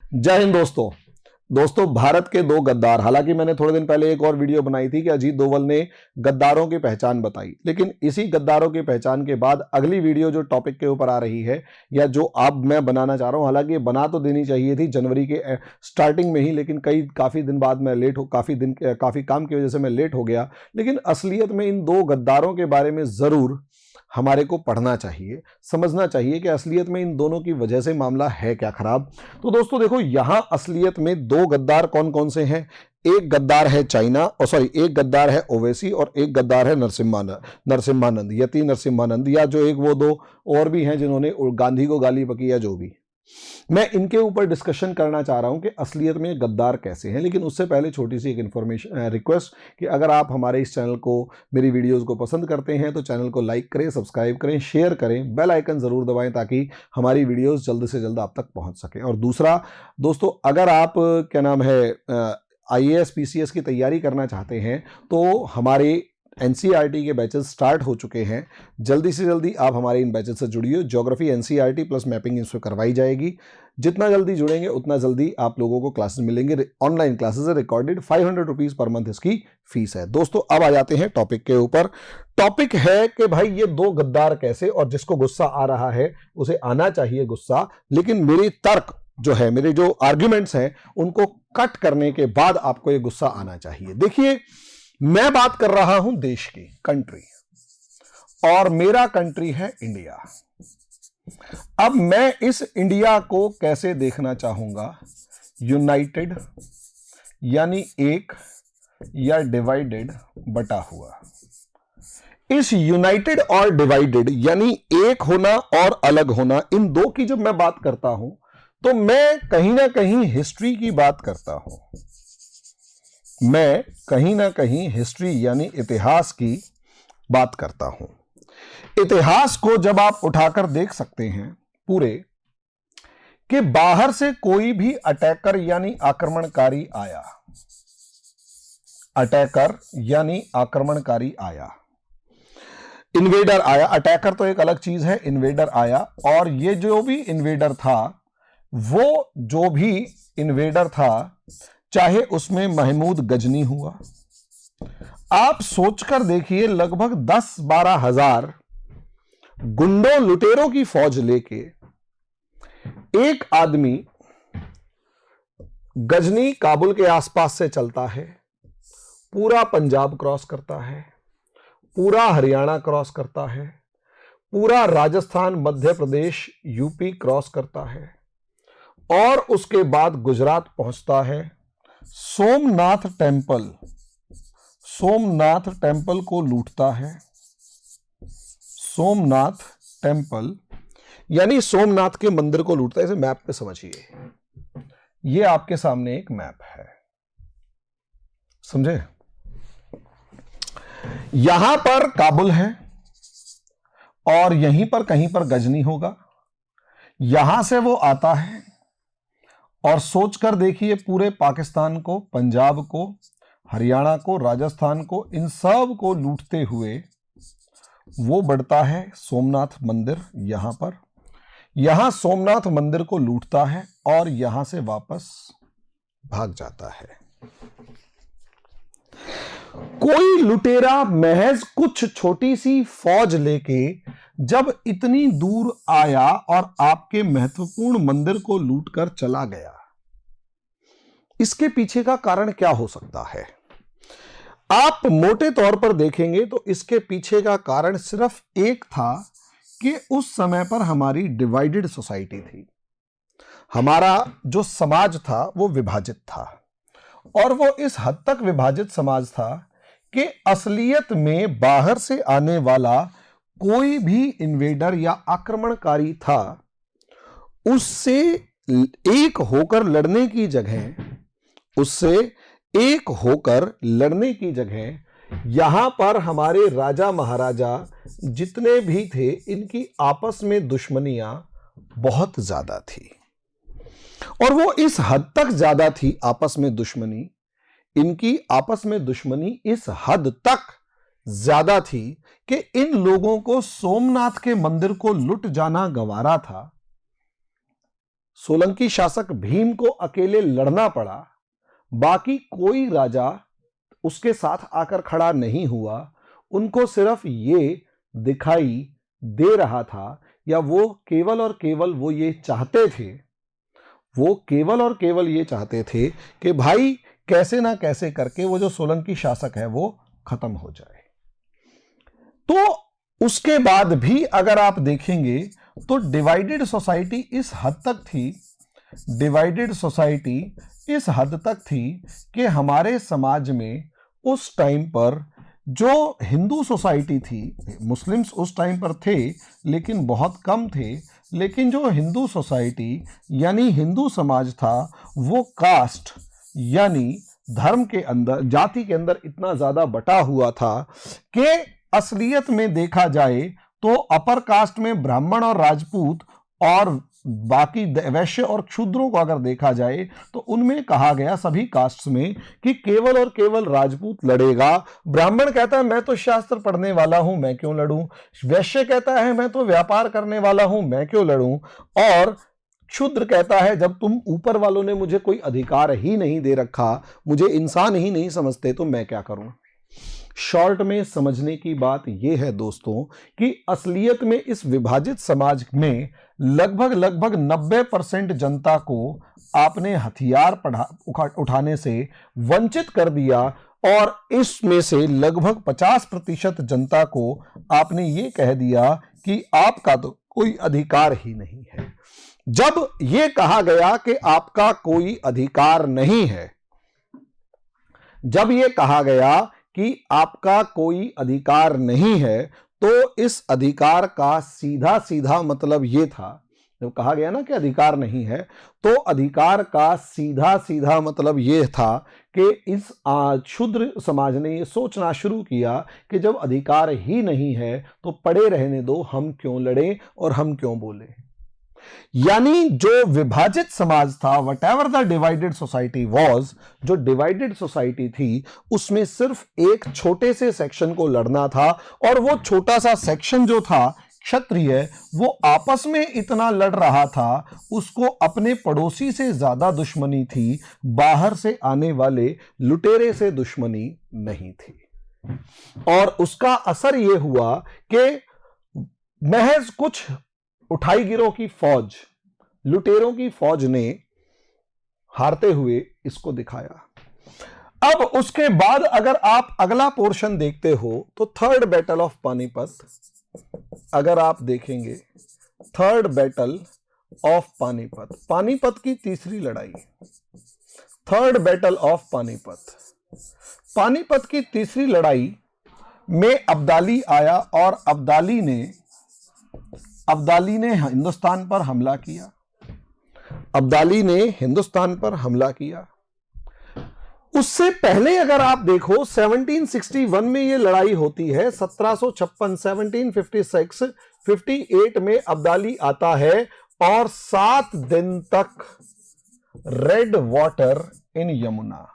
जय हिंद दोस्तों भारत के दो गद्दार। हालांकि मैंने थोड़े दिन पहले एक और वीडियो बनाई थी कि अजीत डोभाल ने गद्दारों की पहचान बताई, लेकिन इसी गद्दारों की पहचान के बाद अगली वीडियो जो टॉपिक के ऊपर आ रही है या जो अब मैं बनाना चाह रहा हूं, हालांकि बना तो देनी चाहिए थी जनवरी के स्टार्टिंग में ही, लेकिन काफी दिन बाद मैं लेट हो काफी काम की वजह से मैं लेट हो गया। लेकिन असलियत में इन दो गद्दारों के बारे में जरूर हमारे को पढ़ना चाहिए, समझना चाहिए कि असलियत में इन दोनों की वजह से मामला है क्या खराब। तो दोस्तों देखो, यहां असलियत में दो गद्दार कौन कौन से हैं। एक गद्दार है एक गद्दार है ओवैसी और एक गद्दार है नरसिम्हानंद यति नरसिम्हानंद, या जो एक वो दो और भी हैं जिन्होंने गांधी को गाली बकी या जो भी। मैं इनके ऊपर डिस्कशन करना चाह रहा हूं कि असलियत में गद्दार कैसे हैं। लेकिन उससे पहले छोटी सी एक इन्फॉर्मेशन रिक्वेस्ट कि अगर आप हमारे इस चैनल को, मेरी वीडियोस को पसंद करते हैं तो चैनल को लाइक करें, सब्सक्राइब करें, शेयर करें, बेल आइकन जरूर दबाएं ताकि हमारी वीडियोस जल्द से जल्द आप तक पहुंच सकें। और दूसरा दोस्तों, अगर आप IAS PCS की तैयारी करना चाहते हैं तो हमारे NCERT के बैचेस स्टार्ट हो चुके हैं। जल्दी से जल्दी आप हमारे इन बैचेस से जुड़िए। ज्योग्राफी NCERT प्लस मैपिंग इसमें करवाई जाएगी। जितना जल्दी जुड़ेंगे उतना जल्दी आप लोगों को क्लासेस मिलेंगे। ऑनलाइन क्लासेस है, रिकॉर्डेड, 500 रुपीज पर मंथ इसकी फीस है। दोस्तों अब आ जाते हैं टॉपिक के ऊपर। टॉपिक है कि भाई ये दो गद्दार कैसे, और जिसको गुस्सा आ रहा है उसे आना चाहिए गुस्सा, लेकिन मेरी तर्क जो है, मेरे जो आर्ग्यूमेंट्स हैं उनको कट करने के बाद आपको ये गुस्सा आना चाहिए। देखिए, मैं बात कर रहा हूं देश की, कंट्री, और मेरा कंट्री है इंडिया। अब मैं इस इंडिया को कैसे देखना चाहूंगा, यूनाइटेड यानी एक, या डिवाइडेड बटा हुआ। इस यूनाइटेड और डिवाइडेड यानी एक होना और अलग होना, इन दो की जब मैं बात करता हूं तो मैं कहीं ना कहीं हिस्ट्री की बात करता हूं। मैं कहीं ना कहीं हिस्ट्री यानी इतिहास की बात करता हूं। इतिहास को जब आप उठाकर देख सकते हैं पूरे, कि बाहर से कोई भी अटैकर यानी आक्रमणकारी आया, अटैकर यानी आक्रमणकारी आया, इन्वेडर आया। अटैकर तो एक अलग चीज है, इन्वेडर आया, और ये जो भी इन्वेडर था, वो जो भी इन्वेडर था, चाहे उसमें महमूद गजनी हुआ, आप सोचकर देखिए, लगभग 10-12 हजार गुंडों लुटेरों की फौज लेके एक आदमी गजनी काबुल के आसपास से चलता है, पूरा पंजाब क्रॉस करता है, पूरा हरियाणा क्रॉस करता है, पूरा राजस्थान, मध्य प्रदेश, यूपी क्रॉस करता है, और उसके बाद गुजरात पहुंचता है। सोमनाथ टेम्पल को लूटता है। सोमनाथ टेम्पल यानी सोमनाथ के मंदिर को लूटता है। इसे मैप पे समझिए, ये आपके सामने एक मैप है, समझे। यहां पर काबुल है और यहीं पर कहीं पर गजनी होगा। यहां से वो आता है और सोचकर देखिए, पूरे पाकिस्तान को, पंजाब को, हरियाणा को, राजस्थान को, इन सब को लूटते हुए वो बढ़ता है सोमनाथ मंदिर। यहां पर, यहां सोमनाथ मंदिर को लूटता है और यहां से वापस भाग जाता है। कोई लुटेरा महज कुछ छोटी सी फौज लेके जब इतनी दूर आया और आपके महत्वपूर्ण मंदिर को लूटकर चला गया, इसके पीछे का कारण क्या हो सकता है? आप मोटे तौर पर देखेंगे तो इसके पीछे का कारण सिर्फ एक था कि उस समय पर हमारी डिवाइडेड सोसाइटी थी। हमारा जो समाज था वो विभाजित था, और वो इस हद तक विभाजित समाज था कि असलियत में बाहर से आने वाला कोई भी इन्वेडर या आक्रमणकारी था, उससे एक होकर लड़ने की जगह यहां पर हमारे राजा महाराजा जितने भी थे, इनकी आपस में दुश्मनियां बहुत ज्यादा थी। और वो इस हद तक ज्यादा थी आपस में दुश्मनी, इनकी आपस में दुश्मनी इस हद तक ज्यादा थी कि इन लोगों को सोमनाथ के मंदिर को लुट जाना गंवारा था। सोलंकी शासक भीम को अकेले लड़ना पड़ा, बाकी कोई राजा उसके साथ आकर खड़ा नहीं हुआ, उनको सिर्फ ये दिखाई दे रहा था, या वो केवल और केवल वो ये चाहते थे, वो केवल और केवल ये चाहते थे कि भाई कैसे ना कैसे करके वो जो सोलंकी शासक है वो खत्म हो जाए। तो उसके बाद भी अगर आप देखेंगे तो डिवाइडेड सोसाइटी इस हद तक थी, डिवाइडेड सोसाइटी इस हद तक थी कि हमारे समाज में उस टाइम पर जो हिंदू सोसाइटी थी, मुस्लिम्स उस टाइम पर थे लेकिन बहुत कम थे, लेकिन जो हिंदू सोसाइटी यानी हिंदू समाज था वो कास्ट यानी धर्म के अंदर, जाति के अंदर इतना ज्यादा बटा हुआ था कि असलियत में देखा जाए तो अपर कास्ट में ब्राह्मण और राजपूत और बाकी वैश्य और क्षूद्रों को अगर देखा जाए तो उनमें कहा गया सभी कास्ट्स में कि केवल और केवल राजपूत लड़ेगा। ब्राह्मण कहता है मैं तो शास्त्र पढ़ने वाला हूं, मैं क्यों लड़ूं। वैश्य कहता है मैं तो व्यापार करने वाला हूं, मैं क्यों लड़ूं। और क्षुद्र कहता है जब तुम ऊपर वालों ने मुझे कोई अधिकार ही नहीं दे रखा, मुझे इंसान ही नहीं समझते, तो मैं क्या करूं। शॉर्ट में समझने की बात यह है दोस्तों कि असलियत में इस विभाजित समाज में लगभग 90% जनता को आपने हथियार उठाने से वंचित कर दिया, और इसमें से लगभग 50% जनता को आपने ये कह दिया कि आपका तो कोई अधिकार ही नहीं है। जब यह कहा गया कि आपका कोई अधिकार नहीं है, जब यह कहा गया कि आपका कोई अधिकार नहीं है, तो इस अधिकार का सीधा सीधा मतलब यह था, जब कहा गया ना कि अधिकार नहीं है, तो अधिकार का सीधा सीधा मतलब यह था कि इस क्षुद्र समाज ने यह सोचना शुरू किया कि जब अधिकार ही नहीं है तो पड़े रहने दो, हम क्यों लड़ें और हम क्यों बोलें। यानी जो विभाजित समाज था, what ever the divided society was, जो डिवाइडेड सोसाइटी थी उसमें सिर्फ एक छोटे से सेक्शन को लड़ना था, और वो छोटा सा सेक्शन जो था क्षत्रिय, वो आपस में इतना लड़ रहा था, उसको अपने पड़ोसी से ज्यादा दुश्मनी थी, बाहर से आने वाले लुटेरे से दुश्मनी नहीं थी। और उसका असर यह हुआ कि महज कुछ उठाई गिरोह की फौज, लुटेरों की फौज ने हारते हुए इसको दिखाया। अब उसके बाद अगर आप अगला पोर्शन देखते हो तो थर्ड बैटल ऑफ पानीपत, अगर आप देखेंगे third battle of Panipat, Panipat की तीसरी लड़ाई, third battle of Panipat, Panipat की तीसरी लड़ाई में अब्दाली आया और अब्दाली ने हिंदुस्तान पर हमला किया, अब्दाली ने हिंदुस्तान पर हमला किया। उससे पहले अगर आप देखो 1761 में यह लड़ाई होती है, 1756, 1756, 58 में अब्दाली आता है और 7 दिन तक रेड वाटर इन यमुना,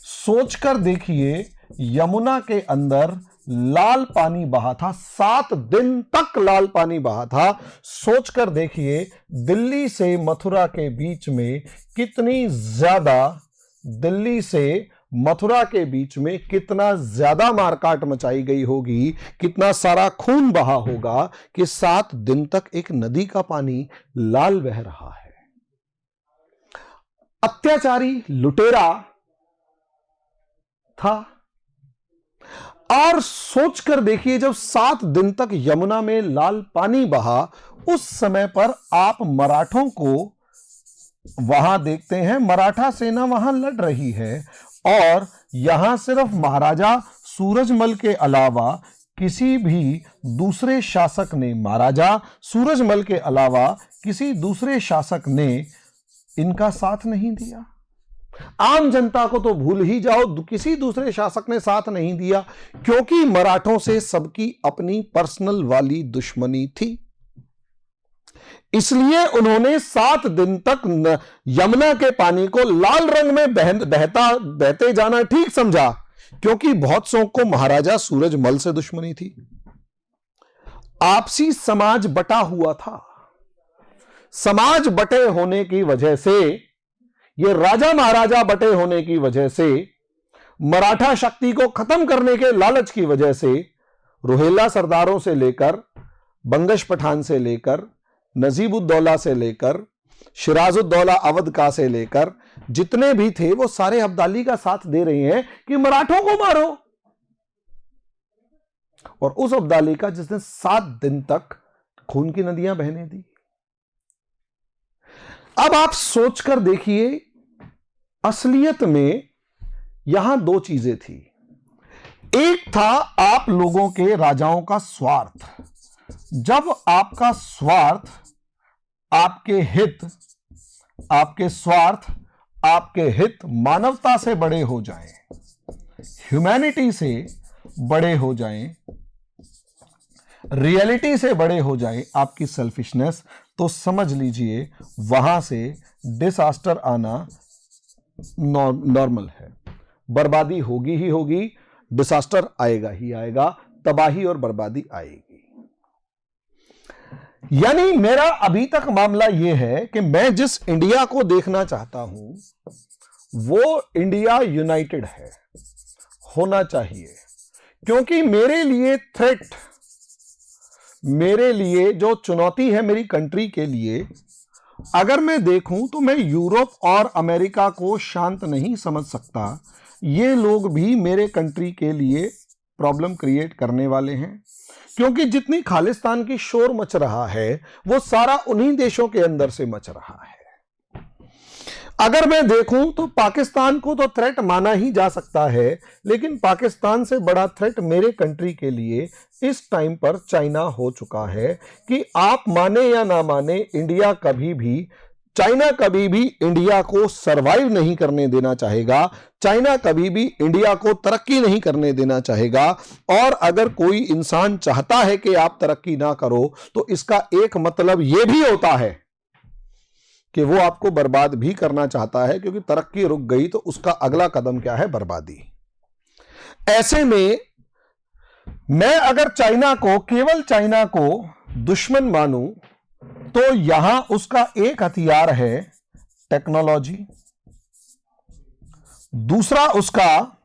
सोचकर देखिए यमुना के अंदर लाल पानी बहा था, 7 दिन तक लाल पानी बहा था। सोचकर देखिए दिल्ली से मथुरा के बीच में कितनी ज्यादा, दिल्ली से मथुरा के बीच में कितना ज्यादा मारकाट मचाई गई होगी, कितना सारा खून बहा होगा कि 7 दिन तक एक नदी का पानी लाल बह रहा है। अत्याचारी लुटेरा था। और सोचकर देखिए जब 7 दिन तक यमुना में लाल पानी बहा, उस समय पर आप मराठों को वहां देखते हैं, मराठा सेना वहां लड़ रही है और यहां सिर्फ महाराजा सूरजमल के अलावा किसी भी दूसरे शासक ने, महाराजा सूरजमल के अलावा किसी दूसरे शासक ने इनका साथ नहीं दिया। आम जनता को तो भूल ही जाओ, किसी दूसरे शासक ने साथ नहीं दिया, क्योंकि मराठों से सबकी अपनी पर्सनल वाली दुश्मनी थी। इसलिए उन्होंने 7 दिन तक यमुना के पानी को लाल रंग में बहते जाना ठीक समझा, क्योंकि बहुत सौ को महाराजा सूरजमल से दुश्मनी थी। आपसी समाज बटा हुआ था। समाज बटे होने की वजह से, ये राजा महाराजा बटे होने की वजह से, मराठा शक्ति को खत्म करने के लालच की वजह से, रोहिल्ला सरदारों से लेकर, बंगश पठान से लेकर, नजीबुद्दौला से लेकर, सिराजुद्दौला अवध का से लेकर जितने भी थे वो सारे अब्दाली का साथ दे रहे हैं कि मराठों को मारो। और उस अब्दाली का जिसने 7 दिन तक खून की नदियां बहने दी। अब आप सोचकर देखिए, असलियत में यहां 2 चीजें थी। एक था आप लोगों के राजाओं का स्वार्थ। जब आपका स्वार्थ, आपके हित, आपके स्वार्थ, आपके हित मानवता से बड़े हो जाएं, ह्यूमैनिटी से बड़े हो जाएं, रियलिटी से बड़े हो जाए, आपकी सेल्फिशनेस, तो समझ लीजिए वहां से डिसास्टर आना नॉर्मल है। बर्बादी होगी ही होगी, डिसास्टर आएगा ही आएगा, तबाही और बर्बादी आएगी। यानी मेरा अभी तक मामला यह है कि मैं जिस इंडिया को देखना चाहता हूं वो इंडिया यूनाइटेड है, होना चाहिए। क्योंकि मेरे लिए थ्रेट, मेरे लिए जो चुनौती है मेरी कंट्री के लिए, अगर मैं देखूं तो मैं यूरोप और अमेरिका को शांत नहीं समझ सकता। ये लोग भी मेरे कंट्री के लिए प्रॉब्लम क्रिएट करने वाले हैं। क्योंकि जितनी खालिस्तान की शोर मच रहा है वो सारा उन्हीं देशों के अंदर से मच रहा है। अगर मैं देखूं तो पाकिस्तान को तो थ्रेट माना ही जा सकता है, लेकिन पाकिस्तान से बड़ा थ्रेट मेरे कंट्री के लिए इस टाइम पर चाइना हो चुका है। कि आप माने या ना माने, इंडिया कभी भी, चाइना कभी भी इंडिया को सरवाइव नहीं करने देना चाहेगा। चाइना कभी भी इंडिया को तरक्की नहीं करने देना चाहेगा। और अगर कोई इंसान चाहता है कि आप तरक्की ना करो तो इसका एक मतलब यह भी होता है कि वो आपको बर्बाद भी करना चाहता है, क्योंकि तरक्की रुक गई तो उसका अगला कदम क्या है? बर्बादी। ऐसे में मैं अगर चाइना को, केवल चाइना को दुश्मन मानूं तो यहां उसका एक हथियार है टेक्नोलॉजी, दूसरा उसका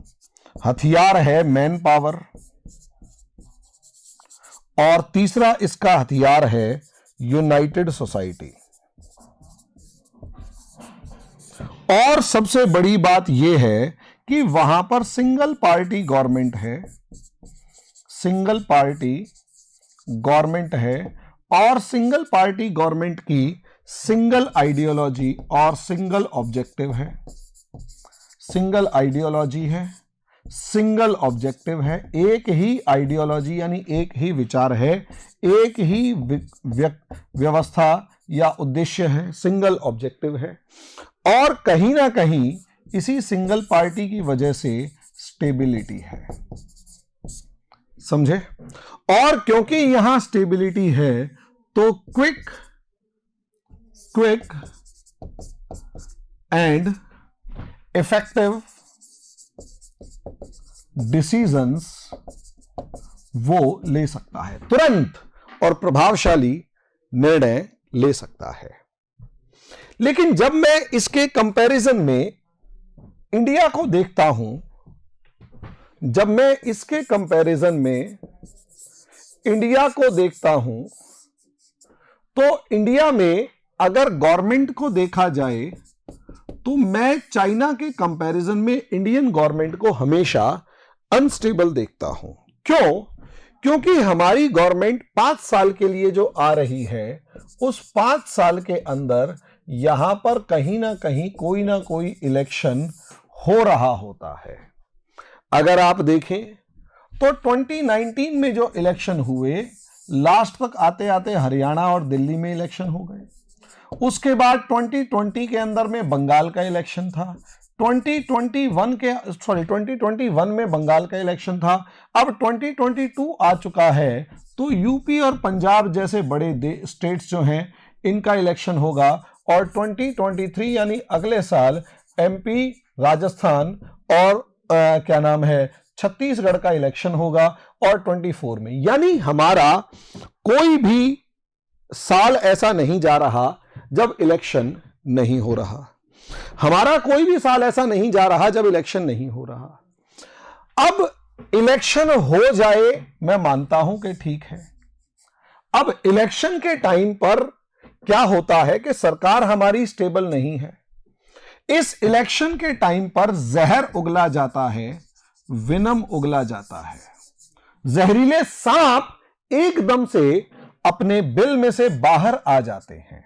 हथियार है मैन पावर, और तीसरा इसका हथियार है यूनाइटेड सोसाइटी। और सबसे बड़ी बात यह है कि वहां पर सिंगल पार्टी गवर्नमेंट है, सिंगल पार्टी गवर्नमेंट है, और सिंगल पार्टी गवर्नमेंट की सिंगल आइडियोलॉजी और सिंगल ऑब्जेक्टिव है। सिंगल आइडियोलॉजी है, सिंगल ऑब्जेक्टिव है। एक ही आइडियोलॉजी यानी एक ही विचार है, एक ही व्यवस्था या उद्देश्य है, सिंगल ऑब्जेक्टिव है। और कहीं ना कहीं इसी सिंगल पार्टी की वजह से स्टेबिलिटी है, समझे? और क्योंकि यहां स्टेबिलिटी है तो क्विक एंड इफेक्टिव डिसीजंस वो ले सकता है, तुरंत और प्रभावशाली निर्णय ले सकता है। लेकिन जब मैं इसके कंपैरिजन में इंडिया को देखता हूं, जब मैं इसके कंपैरिजन में इंडिया को देखता हूं, तो इंडिया में अगर गवर्नमेंट को देखा जाए तो मैं चाइना के कंपैरिजन में इंडियन गवर्नमेंट को हमेशा अनस्टेबल देखता हूं। क्यों? क्योंकि हमारी गवर्नमेंट 5 साल के लिए जो आ रही है, उस 5 साल के अंदर यहां पर कहीं ना कहीं कोई ना कोई इलेक्शन हो रहा होता है। अगर आप देखें तो 2019 में जो इलेक्शन हुए, लास्ट तक आते आते हरियाणा और दिल्ली में इलेक्शन हो गए। उसके बाद 2020 के अंदर में बंगाल का इलेक्शन था, 2021 में बंगाल का इलेक्शन था। अब 2022 आ चुका है तो यूपी और पंजाब जैसे बड़े स्टेट्स जो हैं इनका इलेक्शन होगा। और 2023 यानी अगले साल एमपी, राजस्थान और क्या नाम है, छत्तीसगढ़ का इलेक्शन होगा। और 24 में, यानी हमारा कोई भी साल ऐसा नहीं जा रहा जब इलेक्शन नहीं हो रहा। हमारा कोई भी साल ऐसा नहीं जा रहा जब इलेक्शन नहीं हो रहा। अब इलेक्शन हो जाए, मैं मानता हूं कि ठीक है। अब इलेक्शन के टाइम पर क्या होता है कि सरकार हमारी स्टेबल नहीं है। इस इलेक्शन के टाइम पर जहर उगला जाता है, विनम उगला जाता है। जहरीले सांप एकदम से अपने बिल में से बाहर आ जाते हैं।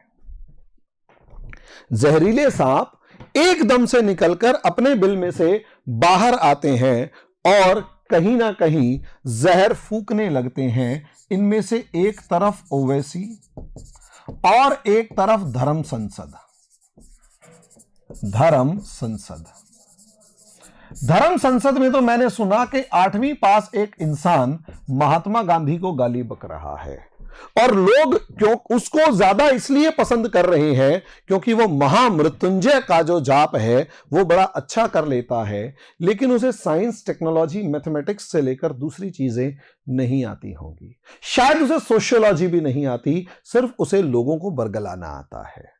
जहरीले सांप एकदम से निकलकर अपने बिल में से बाहर आते हैं और कहीं ना कहीं जहर फूकने लगते हैं। इनमें से एक तरफ ओवैसी और एक तरफ धर्म संसद। धर्म संसद में तो मैंने सुना कि 8वीं पास एक इंसान महात्मा गांधी को गाली बक रहा है और लोग क्यों उसको ज्यादा इसलिए पसंद कर रहे हैं क्योंकि वो महामृत्युंजय का जो जाप है वो बड़ा अच्छा कर लेता है, लेकिन उसे साइंस, टेक्नोलॉजी, मैथमेटिक्स से लेकर दूसरी चीजें नहीं आती होंगी। शायद उसे सोशियोलॉजी भी नहीं आती, सिर्फ उसे लोगों को बरगलाना आता है।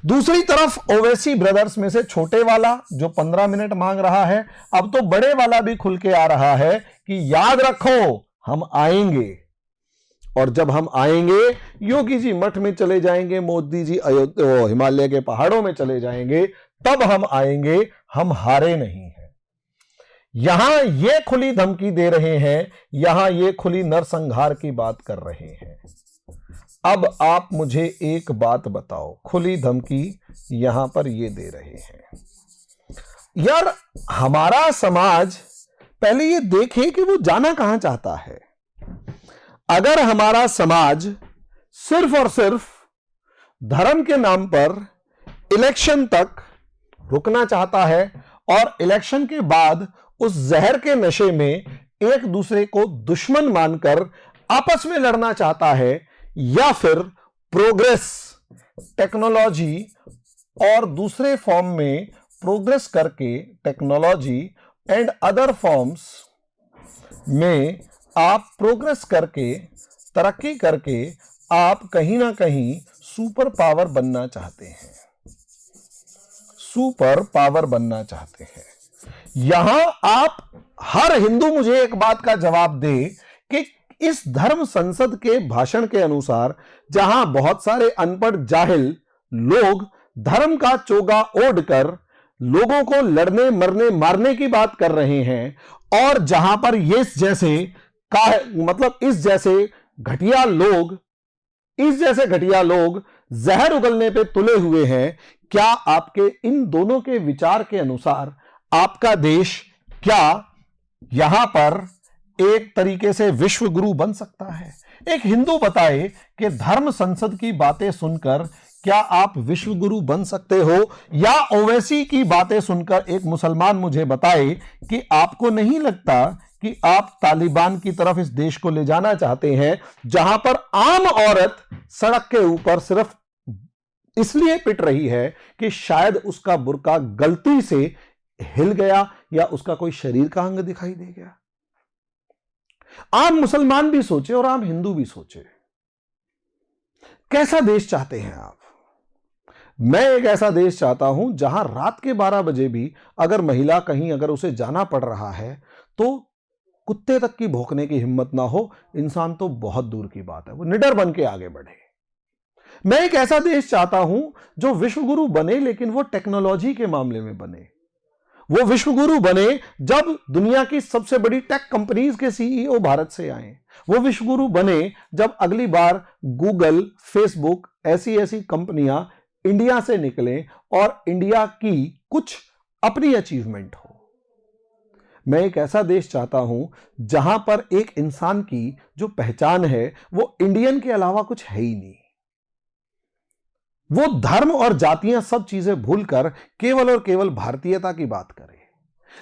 दूसरी तरफ ओवैसी ब्रदर्स में से छोटे वाला जो 15 मिनट मांग रहा है, अब तो बड़े वाला भी खुल के आ रहा है कि याद रखो हम आएंगे, और जब हम आएंगे योगी जी मठ में चले जाएंगे, मोदी जी हिमालय के पहाड़ों में चले जाएंगे, तब हम आएंगे, हम हारे नहीं हैं। यहां ये खुली धमकी दे रहे हैं, यहां ये खुली नरसंहार की बात कर रहे हैं। अब आप मुझे एक बात बताओ, खुली धमकी यहां पर ये दे रहे हैं। यार हमारा समाज पहले ये देखे कि वो जाना कहां चाहता है। अगर हमारा समाज सिर्फ और सिर्फ धर्म के नाम पर इलेक्शन तक रुकना चाहता है और इलेक्शन के बाद उस जहर के नशे में एक दूसरे को दुश्मन मानकर आपस में लड़ना चाहता है, या फिर प्रोग्रेस, टेक्नोलॉजी और दूसरे फॉर्म में प्रोग्रेस करके टेक्नोलॉजी एंड अदर फॉर्म्स में आप प्रोग्रेस करके, तरक्की करके आप कहीं ना कहीं सुपर पावर बनना चाहते हैं, सुपर पावर बनना चाहते हैं। यहां आप हर हिंदू मुझे एक बात का जवाब दे कि इस धर्म संसद के भाषण के अनुसार जहां बहुत सारे अनपढ़ जाहिल लोग धर्म का चोगा ओढ़कर लोगों को लड़ने, मरने, मारने की बात कर रहे हैं, और जहां पर ये जैसे इस जैसे घटिया लोग जहर उगलने पे तुले हुए हैं, क्या आपके इन दोनों के विचार के अनुसार आपका देश क्या यहां पर एक तरीके से विश्व गुरु बन सकता है? एक हिंदू बताए कि धर्म संसद की बातें सुनकर क्या आप विश्व गुरु बन सकते हो, या ओवैसी की बातें सुनकर एक मुसलमान मुझे बताए कि आपको नहीं लगता कि आप तालिबान की तरफ इस देश को ले जाना चाहते हैं, जहां पर आम औरत सड़क के ऊपर सिर्फ इसलिए पिट रही है कि शायद उसका बुर्का गलती से हिल गया या उसका कोई शरीर का अंग दिखाई दे गया। आम मुसलमान भी सोचे और आम हिंदू भी सोचे, कैसा देश चाहते हैं आप? मैं एक ऐसा देश चाहता हूं जहां रात के 12 बजे भी अगर महिला कहीं अगर उसे जाना पड़ रहा है तो कुत्ते तक की भौंकने की हिम्मत ना हो, इंसान तो बहुत दूर की बात है, वो निडर बन के आगे बढ़े। मैं एक ऐसा देश चाहता हूं जो विश्व गुरु बने, लेकिन वो टेक्नोलॉजी के मामले में बने। वो विश्व गुरु बने जब दुनिया की सबसे बड़ी टेक कंपनीज के सीईओ भारत से आए। वो विश्व गुरु बने जब अगली बार गूगल, फेसबुक ऐसी कंपनियां इंडिया से निकलें और इंडिया की कुछ अपनी अचीवमेंट हो। मैं एक ऐसा देश चाहता हूं जहां पर एक इंसान की जो पहचान है वो इंडियन के अलावा कुछ है ही नहीं। वो धर्म और जातियां सब चीजें भूलकर केवल और केवल भारतीयता की बात करे।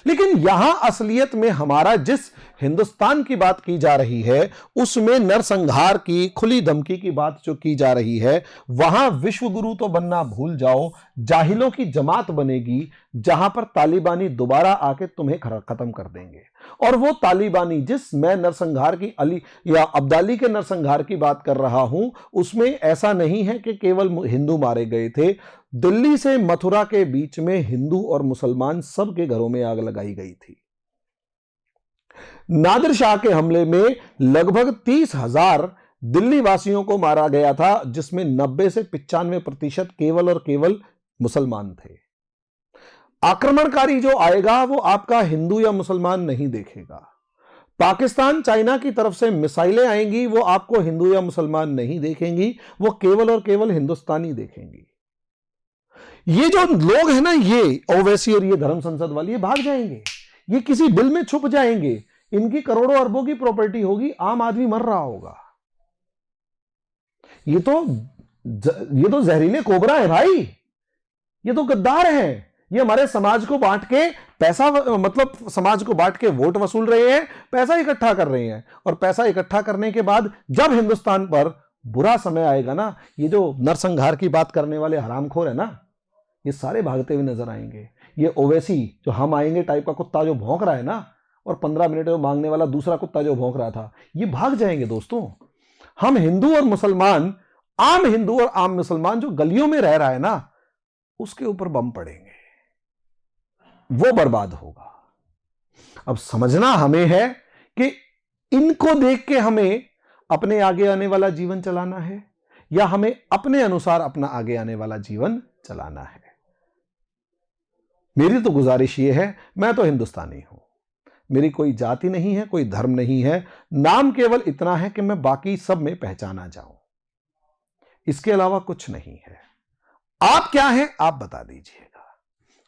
लेकिन यहां असलियत में हमारा जिस हिंदुस्तान की बात की जा रही है उसमें नरसंहार की, खुली धमकी की बात जो की जा रही है, वहां विश्व गुरु तो बनना भूल जाओ, जाहिलों की जमात बनेगी जहां पर तालिबानी दोबारा आके तुम्हें खत्म कर देंगे। और वो तालिबानी जिस मैं नरसंहार की अली या अब्दाली के नरसंहार की बात कर रहा हूं, उसमें ऐसा नहीं है कि केवल हिंदू मारे गए थे। दिल्ली से मथुरा के बीच में हिंदू और मुसलमान सबके घरों में आग लगाई गई थी। नादिर शाह के हमले में लगभग 30,000 दिल्ली वासियों को मारा गया था, जिसमें 90 से 95% केवल और केवल मुसलमान थे। आक्रमणकारी जो आएगा वो आपका हिंदू या मुसलमान नहीं देखेगा। पाकिस्तान चाइना की तरफ से मिसाइलें आएंगी, वो आपको हिंदू या मुसलमान नहीं देखेंगी, वो केवल और केवल हिंदुस्तानी देखेंगी। ये जो लोग हैं ना, ये ओवैसी और ये धर्म संसद वाले, ये भाग जाएंगे, ये किसी बिल में छुप जाएंगे। इनकी करोड़ों अरबों की प्रॉपर्टी होगी, आम आदमी मर रहा होगा। ये तो जहरीले कोबरा है भाई, ये तो गद्दार हैं। ये हमारे समाज को बांट के पैसा, मतलब समाज को बांट के वोट वसूल रहे हैं, पैसा इकट्ठा कर रहे हैं। और पैसा इकट्ठा करने के बाद जब हिंदुस्तान पर बुरा समय आएगा ना, ये जो नरसंहार की बात करने वाले हरामखोर है ना, ये सारे भागते हुए नजर आएंगे। ये ओवैसी जो हम आएंगे टाइप का कुत्ता जो भौंक रहा है ना, और 15 मिनट में मांगने वाला दूसरा कुत्ता जो भौंक रहा था, ये भाग जाएंगे दोस्तों। हम हिंदू और मुसलमान, आम हिंदू और आम मुसलमान जो गलियों में रह रहा है ना, उसके ऊपर बम पड़ेंगे, वो बर्बाद होगा। अब समझना हमें है कि इनको देख के हमें अपने आगे आने वाला जीवन चलाना है, या हमें अपने अनुसार अपना आगे आने वाला जीवन चलाना है। मेरी तो गुजारिश ये है, मैं तो हिंदुस्तानी हूं, मेरी कोई जाति नहीं है, कोई धर्म नहीं है, नाम केवल इतना है कि मैं बाकी सब में पहचाना जाऊं, इसके अलावा कुछ नहीं है। आप क्या हैं, आप बता दीजिएगा,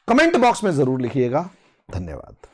कमेंट बॉक्स में जरूर लिखिएगा। धन्यवाद।